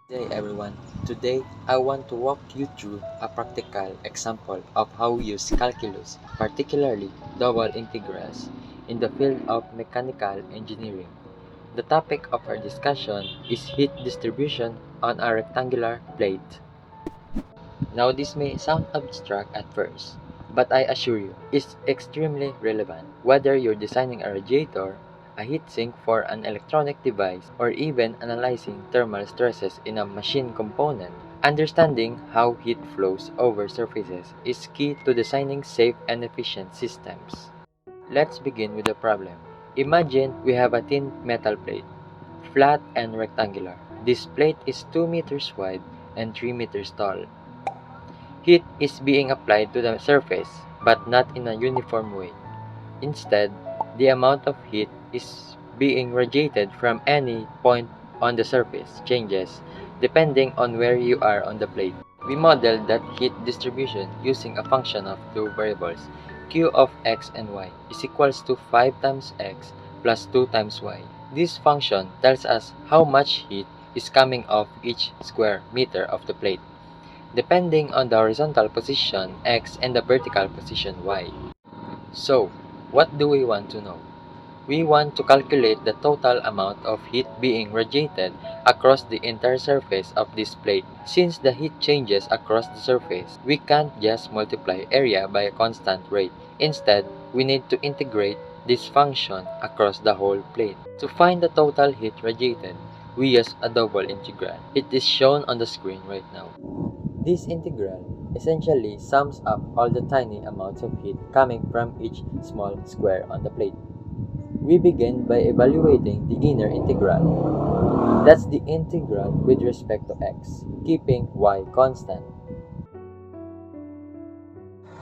Hey everyone, today I want to walk you through a practical example of how we use calculus, particularly double integrals, in the field of mechanical engineering. The topic of our discussion is heat distribution on a rectangular plate. Now this may sound abstract at first, but I assure you, it's extremely relevant. Whether you're designing a radiator, a heatsink for an electronic device, or even analyzing thermal stresses in a machine component, understanding how heat flows over surfaces is key to designing safe and efficient systems. Let's begin with the problem. Imagine we have a thin metal plate, flat and rectangular. This plate is 2 meters wide and 3 meters tall. Heat is being applied to the surface, but not in a uniform way. Instead, the amount of heat is being radiated from any point on the surface changes depending on where you are on the plate. We model that heat distribution using a function of two variables, q of x and y is equals to 5 times x plus 2 times y. This function tells us how much heat is coming off each square meter of the plate, depending on the horizontal position x and the vertical position y. So, what do we want to know? We want to calculate the total amount of heat being radiated across the entire surface of this plate. Since the heat changes across the surface, we can't just multiply area by a constant rate. Instead, we need to integrate this function across the whole plate. To find the total heat radiated, we use a double integral. It is shown on the screen right now. This integral essentially sums up all the tiny amounts of heat coming from each small square on the plate. We begin by evaluating the inner integral. That's the integral with respect to x, keeping y constant.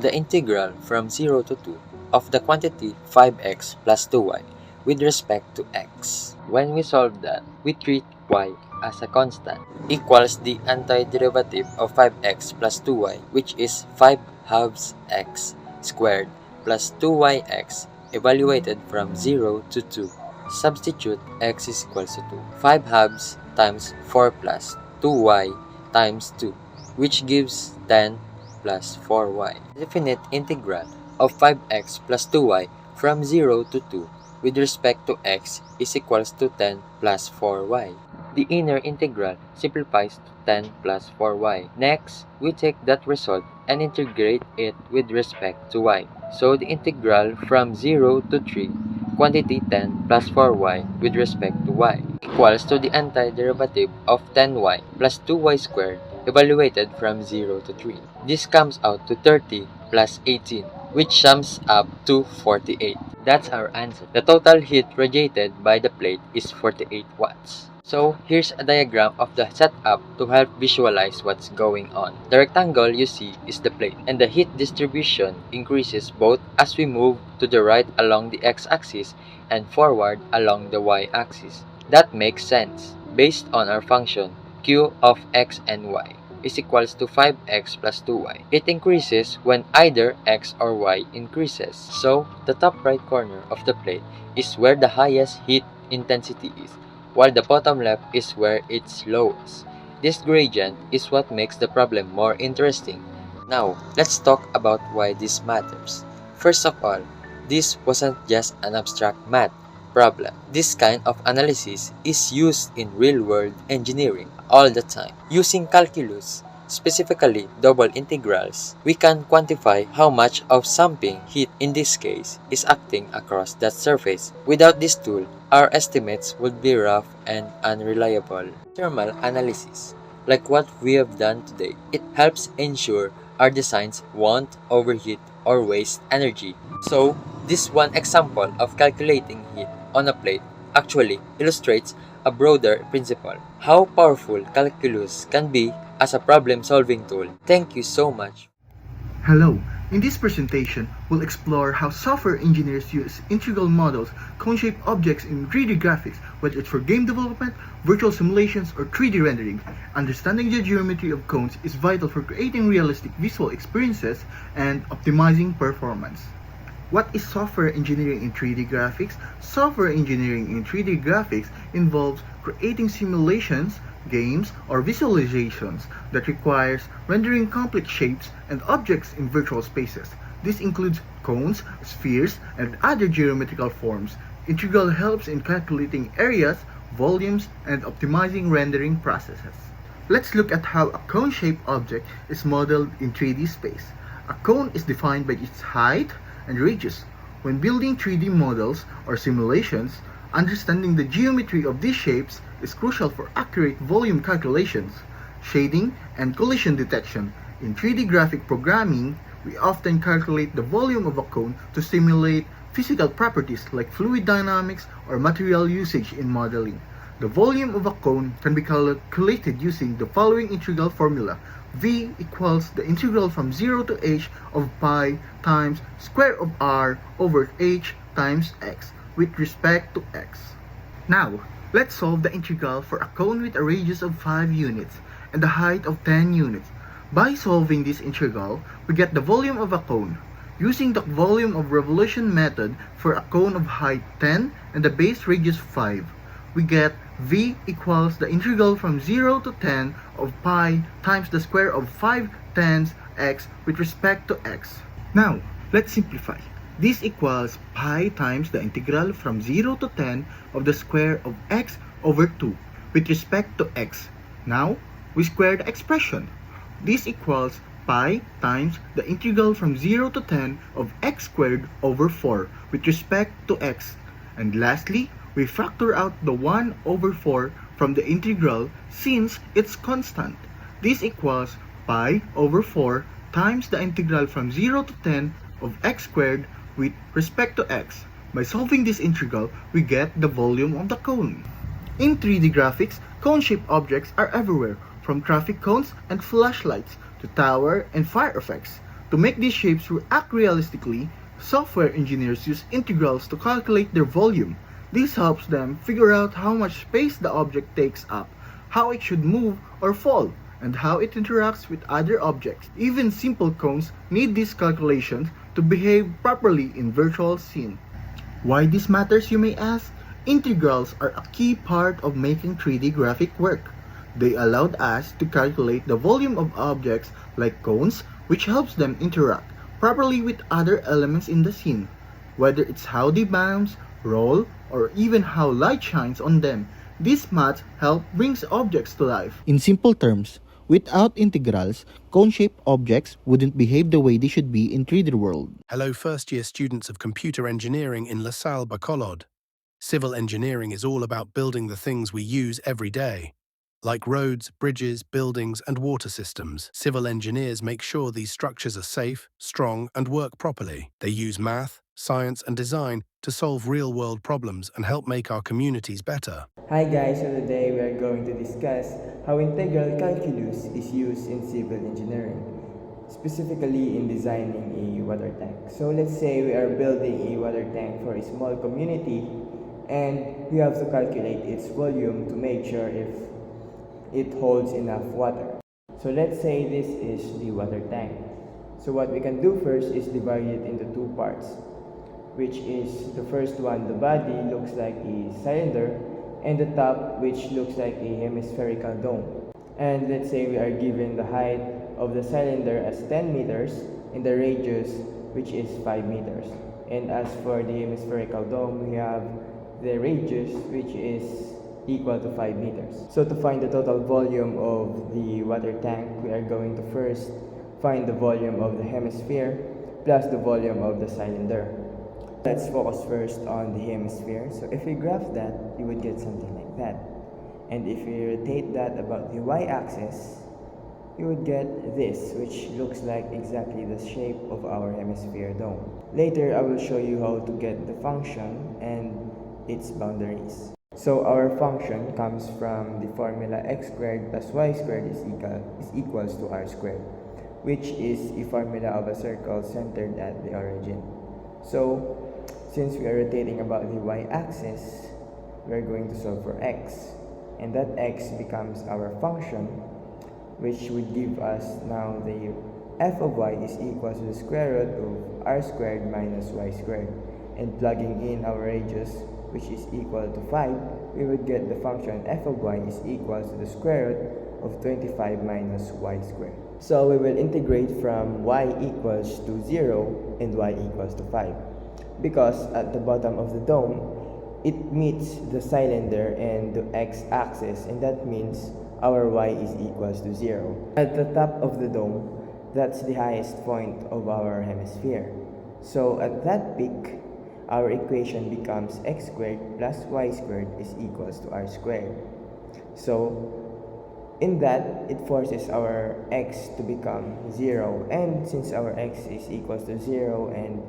The integral from 0 to 2 of the quantity 5x plus 2y with respect to x. When we solve that, we treat y as a constant equals the antiderivative of 5x plus 2y, which is 5 halves x squared plus 2yx evaluated from 0 to 2. Substitute x is equals to 2. 5 halves times 4 plus 2y times 2, which gives 10 plus 4y. Definite integral of 5x plus 2y from 0 to 2 with respect to x is equals to 10 plus 4y. The inner integral simplifies to 10 plus 4y. Next, we take that result and integrate it with respect to y. So the integral from 0 to 3, quantity 10 plus 4y with respect to y, equals to the antiderivative of 10y plus 2y squared evaluated from 0 to 3. This comes out to 30 plus 18, which sums up to 48. That's our answer. The total heat radiated by the plate is 48 watts. So, here's a diagram of the setup to help visualize what's going on. The rectangle you see is the plate, and the heat distribution increases both as we move to the right along the x-axis and forward along the y-axis. That makes sense, based on our function q of x and y is equals to 5x plus 2y. It increases when either x or y increases. So, the top right corner of the plate is where the highest heat intensity is, while the bottom left is where it's lowest. This gradient is what makes the problem more interesting. Now, let's talk about why this matters. First of all, this wasn't just an abstract math problem. This kind of analysis is used in real-world engineering all the time. Using calculus, specifically double integrals, we can quantify how much of something heat in this case is acting across that surface. Without this tool, our estimates would be rough and unreliable. Thermal analysis, like what we have done today, it helps ensure our designs won't overheat or waste energy. So, this one example of calculating heat on a plate actually illustrates a broader principle: how powerful calculus can be as a problem-solving tool. Thank you so much. Hello! In this presentation, we'll explore how software engineers use integral models, cone-shaped objects in 3D graphics, whether it's for game development, virtual simulations, or 3D rendering. Understanding the geometry of cones is vital for creating realistic visual experiences and optimizing performance. What is software engineering in 3D graphics? Software engineering in 3D graphics involves creating simulations games, or visualizations that requires rendering complex shapes and objects in virtual spaces. This includes cones, spheres, and other geometrical forms. Integral helps in calculating areas, volumes, and optimizing rendering processes. Let's look at how a cone-shaped object is modeled in 3D space. A cone is defined by its height and radius. When building 3D models or simulations, understanding the geometry of these shapes is crucial for accurate volume calculations, shading, and collision detection. In 3D graphic programming, we often calculate the volume of a cone to simulate physical properties like fluid dynamics or material usage in modeling. The volume of a cone can be calculated using the following integral formula. V equals the integral from 0 to h of pi times square of r over h times x with respect to x. Now, let's solve the integral for a cone with a radius of 5 units and a height of 10 units. By solving this integral, we get the volume of a cone. Using the volume of revolution method for a cone of height 10 and the base radius 5, we get V equals the integral from 0 to 10 of pi times the square of 5 tens x with respect to x. Now, let's simplify. This equals pi times the integral from 0 to 10 of the square of x over 2 with respect to x. Now, we square the expression. This equals pi times the integral from 0 to 10 of x squared over 4 with respect to x. And lastly, we factor out the 1 over 4 from the integral since it's constant. This equals pi over 4 times the integral from 0 to 10 of x squared with respect to x. By solving this integral, we get the volume of the cone. In 3D graphics, cone-shaped objects are everywhere, from traffic cones and flashlights to tower and fire effects. To make these shapes react realistically, software engineers use integrals to calculate their volume. This helps them figure out how much space the object takes up, how it should move or fall, and how it interacts with other objects. Even simple cones need these calculations to behave properly in virtual scene. Why this matters, you may ask? Integrals are a key part of making 3D graphic work. They allowed us to calculate the volume of objects like cones, which helps them interact properly with other elements in the scene, whether it's how they bounce, roll, or even how light shines on them. These maths help brings objects to life. In simple terms, without integrals, cone-shaped objects wouldn't behave the way they should be in 3D world. Hello first-year students of computer engineering in La Salle Bacolod. Civil engineering is all about building the things we use every day. Like roads, bridges, buildings, and water systems, civil engineers make sure these structures are safe, strong, and work properly. They use math, science, and design to solve real-world problems and help make our communities better. Hi guys, so today we are going to discuss how integral calculus is used in civil engineering, specifically in designing a water tank. So let's say we are building a water tank for a small community and we have to calculate its volume to make sure if it holds enough water. So let's say this is the water tank. So what we can do first is divide it into two parts, which is the first one, the body looks like a cylinder, and the top, which looks like a hemispherical dome. And let's say we are given the height of the cylinder as 10 meters and the radius, which is 5 meters. And as for the hemispherical dome, we have the radius, which is equal to 5 meters. So to find the total volume of the water tank, we are going to first find the volume of the hemisphere plus the volume of the cylinder. Let's focus first on the hemisphere. So if we graph that, you would get something like that. And if we rotate that about the y-axis, you would get this, which looks like exactly the shape of our hemisphere dome. Later, I will show you how to get the function and its boundaries. So our function comes from the formula x squared plus y squared is equals to r squared, which is a formula of a circle centered at the origin. So since we are rotating about the y-axis, we are going to solve for x, and that x becomes our function, which would give us now the f of y is equal to the square root of r squared minus y squared. And plugging in our radius, which is equal to 5, we would get the function f of y is equal to the square root of 25 minus y squared. So we will integrate from y equals to 0 and y equals to 5. Because at the bottom of the dome, it meets the cylinder and the x-axis, and that means our y is equals to 0. At the top of the dome, that's the highest point of our hemisphere. So at that peak, our equation becomes x squared plus y squared is equals to r squared. So in that, it forces our x to become 0, and since our x is equals to 0 and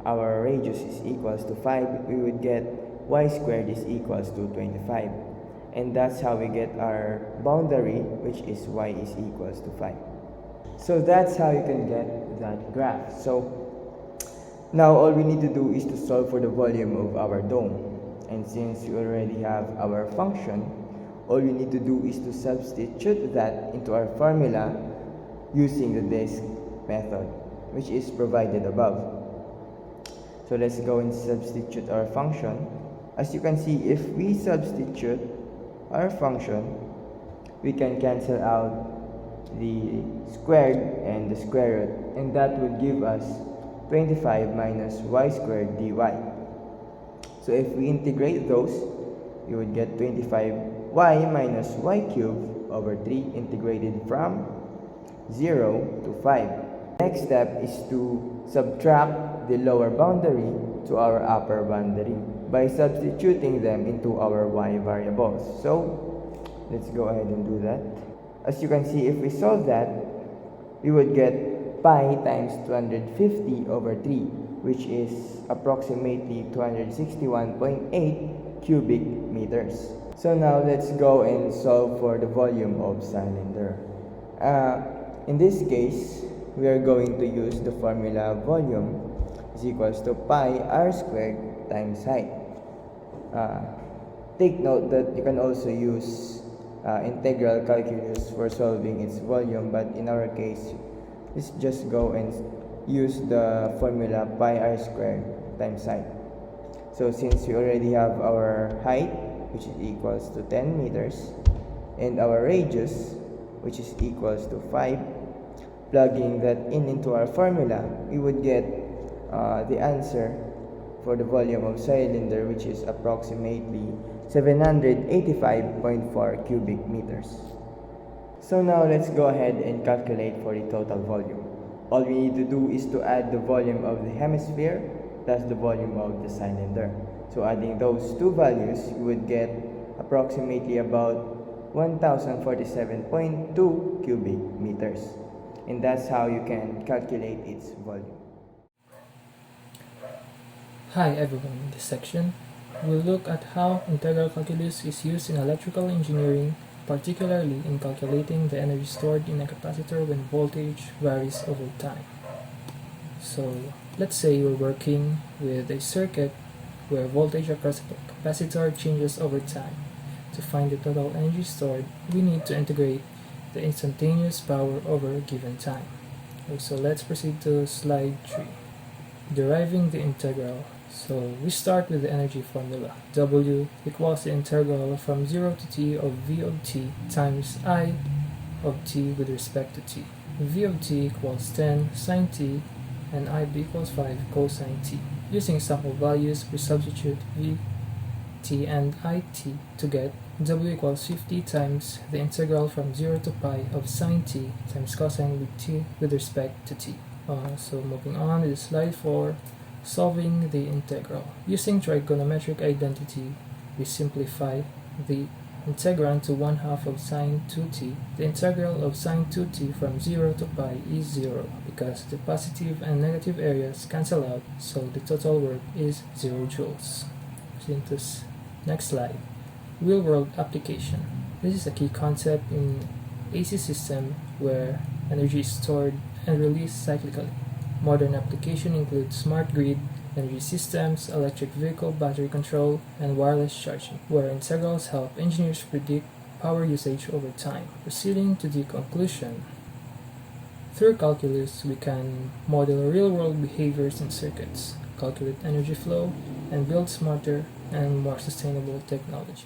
our radius is equals to 5, we would get y squared is equals to 25. And that's how we get our boundary, which is y is equals to 5. So that's how you can get that graph. So now all we need to do is to solve for the volume of our dome. And since we already have our function, all we need to do is to substitute that into our formula using the disk method, which is provided above. So let's go and substitute our function. As you can see, if we substitute our function, we can cancel out the squared and the square root, and that would give us 25 minus y squared dy. So if we integrate those, we would get 25y minus y cubed over 3 integrated from 0 to 5. Next step is to subtract the lower boundary to our upper boundary by substituting them into our y variables. So let's go ahead and do that. As you can see, if we solve that, we would get pi times 250 over 3, which is approximately 261.8 cubic meters. So now let's go and solve for the volume of cylinder. In this case, we are going to use the formula volume is equals to pi r squared times height. Take note that you can also use integral calculus for solving its volume, but in our case, let's just go and use the formula pi r squared times height. So since we already have our height, which is equals to 10 meters, and our radius, which is equals to 5, plugging that into our formula, we would get the answer for the volume of cylinder, which is approximately 785.4 cubic meters. So now let's go ahead and calculate for the total volume. All we need to do is to add the volume of the hemisphere plus the volume of the cylinder. So adding those two values, we would get approximately about 1047.2 cubic meters. And that's how you can calculate its volume. Hi everyone, in this section, we'll look at how integral calculus is used in electrical engineering, particularly in calculating the energy stored in a capacitor when voltage varies over time. So, let's say you're working with a circuit where voltage across a capacitor changes over time. To find the total energy stored, we need to integrate the instantaneous power over a given time. So let's proceed to slide 3. Deriving the integral. So we start with the energy formula. W equals the integral from 0 to t of v of t times I of t with respect to t. V of t equals 10 sine t and I equals 5 cosine t. Using sample values, we substitute v, t, and it to get w equals 50 times the integral from 0 to pi of sine t times cosine with t with respect to t. So moving on to slide 4, solving the integral. Using trigonometric identity, we simplify the integrand to 1/2 of sine 2t. The integral of sine 2t from 0 to pi is 0 because the positive and negative areas cancel out, so the total work is 0 joules. Proceeding to next slide. Real-world application. This is a key concept in AC system where energy is stored and released cyclically. Modern application include smart grid, energy systems, electric vehicle battery control, and wireless charging, where integrals help engineers predict power usage over time. Proceeding to the conclusion. Through calculus, we can model real-world behaviors in circuits, calculate energy flow, and build smarter, and more sustainable technology.